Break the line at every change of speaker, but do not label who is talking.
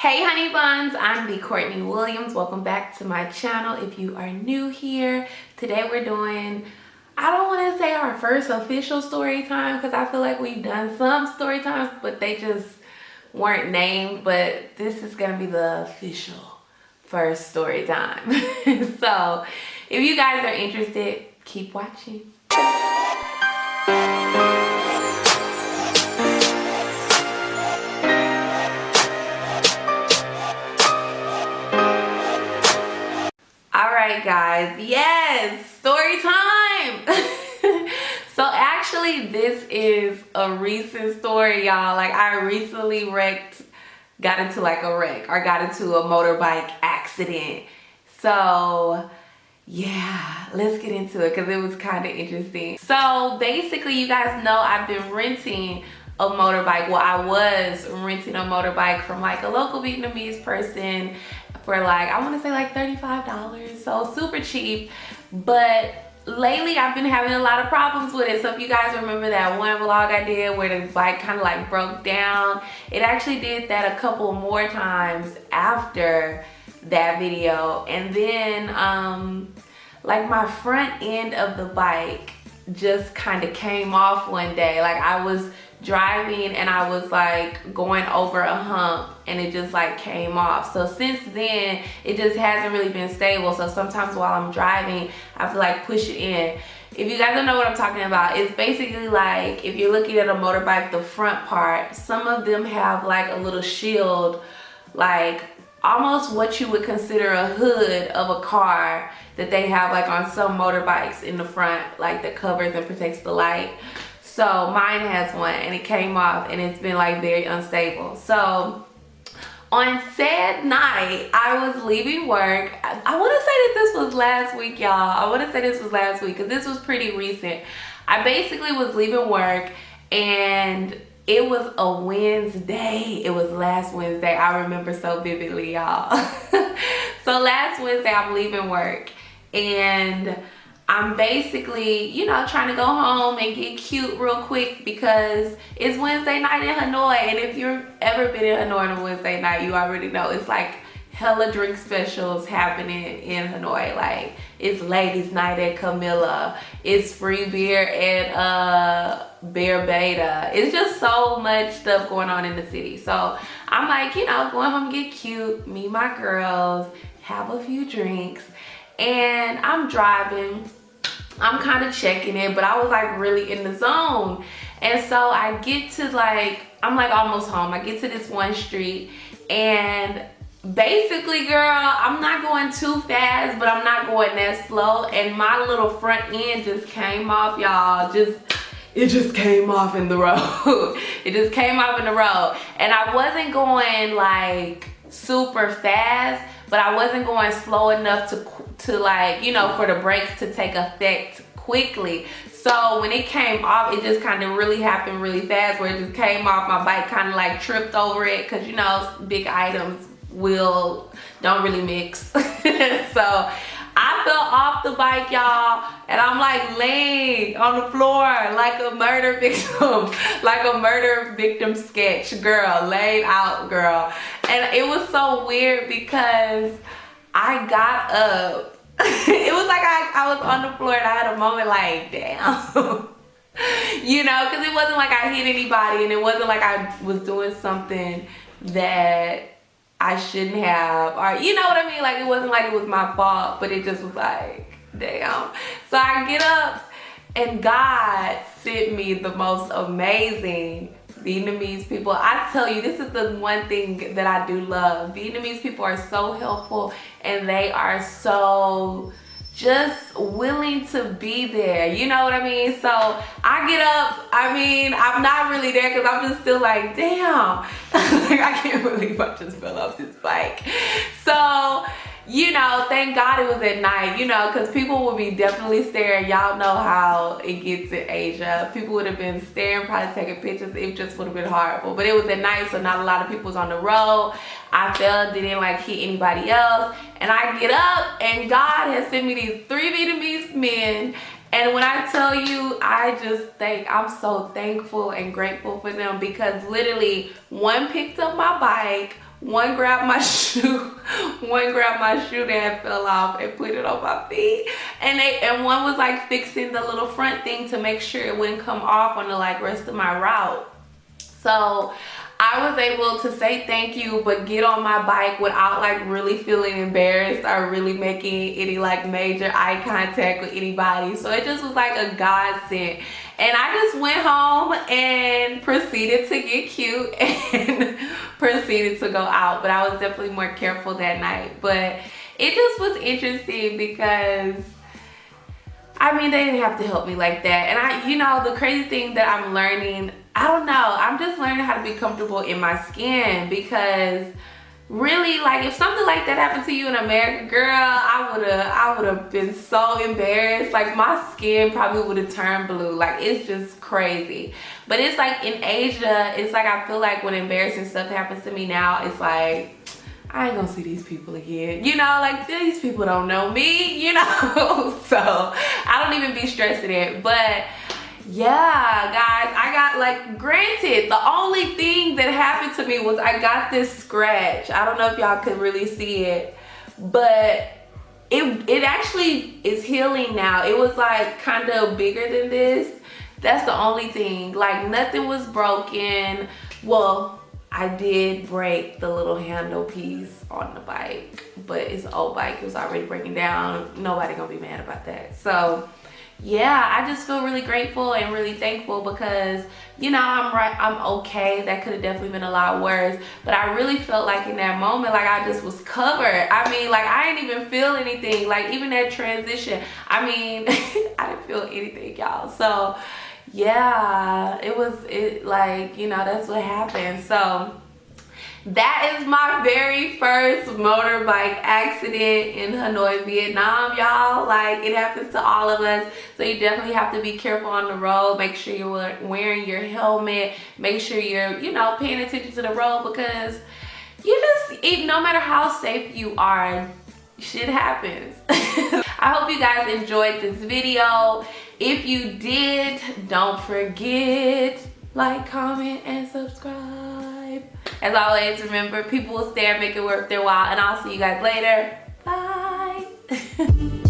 Hey honey buns, I'm the Courtney Williams. Welcome back to my channel. If you are new here, today we're doing, I don't want to say our first official story time because I feel like we've done some story times, but they just weren't named. But this is going to be the official first story time. So if you guys are interested, keep watching. Alright guys, yes, story time. So actually this is a recent story, y'all. Like I recently got into like a wreck or got into a motorbike accident. So yeah, let's get into it because it was kind of interesting. So basically, you guys know I've been renting a motorbike. Well, I was renting a motorbike from like a local Vietnamese person for like, I want to say like $35, so super cheap. But lately I've been having a lot of problems with it. So if you guys remember that one vlog I did where the bike kind of like broke down, it actually did that a couple more times after that video. And then like my front end of the bike just kind of came off one day. Like I was driving and I was like going over a hump and it just like came off. So since then it just hasn't really been stable. So sometimes while I'm driving I have to like push it in. If you guys don't know what I'm talking about, it's basically like if you're looking at a motorbike, the front part, some of them have like a little shield, like almost what you would consider a hood of a car that they have like on some motorbikes in the front, like that covers and protects the light. So mine has one and it came off and it's been like very unstable. So on said night, I was leaving work. I want to say that this was last week, y'all. I want to say this was last week because this was pretty recent. I basically was leaving work and it was a Wednesday. It was last Wednesday. I remember so vividly, y'all. So last Wednesday, I'm leaving work and I'm basically, you know, trying to go home and get cute real quick because it's Wednesday night in Hanoi. And if you've ever been in Hanoi on a Wednesday night, you already know it's like hella drink specials happening in Hanoi. Like it's ladies night at Camilla, it's free beer at Bear Beta. It's just so much stuff going on in the city. So I'm like, you know, going home to get cute, meet my girls, have a few drinks, and I'm driving. I'm kind of checking it, but I was like really in the zone. And so I get to like, I'm like almost home. I get to this one street and basically, girl, I'm not going too fast, but I'm not going that slow. And my little front end just came off, y'all. It just came off in the road. It just came off in the road. And I wasn't going like super fast, but I wasn't going slow enough to like, you know, for the brakes to take effect quickly. So when it came off, it just kind of really happened really fast where it just came off. My bike kind of like tripped over it because, you know, big items don't really mix. So I fell off the bike, y'all, and I'm like laying on the floor like a murder victim, like a murder victim sketch, girl, laid out, girl. And it was so weird because I got up. It was like I was on the floor and I had a moment like, damn. You know, because it wasn't like I hit anybody and it wasn't like I was doing something that I shouldn't have, or you know what I mean? Like it wasn't like it was my fault, but it just was like, damn. So I get up and God sent me the most amazing Vietnamese people. I tell you, this is the one thing that I do love. Vietnamese people are so helpful and they are so just willing to be there, you know what I mean? So I get up, I mean, I'm not really there because I'm just still like, damn. Like, I can't believe I just fell off this bike. So, you know, thank God it was at night, you know, because people would be definitely staring. Y'all know how it gets in Asia. People would have been staring, probably taking pictures. It just would have been horrible. But it was at night, so not a lot of people was on the road. I fell, didn't like hit anybody else. And I get up, and God has sent me these 3 Vietnamese men. And when I tell you, I'm so thankful and grateful for them because literally one picked up my bike, One grabbed my shoe, that fell off and put it on my feet. And one was like fixing the little front thing to make sure it wouldn't come off on the like rest of my route. So I was able to say thank you, but get on my bike without like really feeling embarrassed or really making any like major eye contact with anybody. So it just was like a godsend. And I just went home and proceeded to get cute and proceeded to go out. But I was definitely more careful that night. But it just was interesting because, I mean, they didn't have to help me like that. And you know, the crazy thing that I'm learning, I don't know, I'm just learning how to be comfortable in my skin, because really, like, if something like that happened to you in America, girl, I would have been so embarrassed. Like, my skin probably would have turned blue. Like, it's just crazy. But it's like in Asia, it's like I feel like when embarrassing stuff happens to me now, it's like, I ain't gonna see these people again. You know, like, these people don't know me, you know? So I don't even be stressing it. But yeah, guys, I got, like, granted, the only thing that happened to me was I got this scratch. I don't know if y'all could really see it, but it actually is healing now. It was like kind of bigger than this. That's the only thing. Like, nothing was broken. Well, I did break the little handle piece on the bike, but it's an old bike. It was already breaking down. Nobody gonna be mad about that. So yeah, I just feel really grateful and really thankful because, you know, I'm okay. That could have definitely been a lot worse, but I really felt like in that moment, like I just was covered. I mean, like, I didn't even feel anything. Like, even that transition, I mean, I didn't feel anything, y'all. So yeah, it like, you know, that's what happened. So that is my very first motorbike accident in Hanoi, Vietnam, y'all. Like, it happens to all of us. So you definitely have to be careful on the road. Make sure you're wearing your helmet. Make sure you're, you know, paying attention to the road, because you just, no matter how safe you are, shit happens. I hope you guys enjoyed this video. If you did, don't forget, like, comment, and subscribe. As always, remember, people will stare, make it worth their while, and I'll see you guys later. Bye.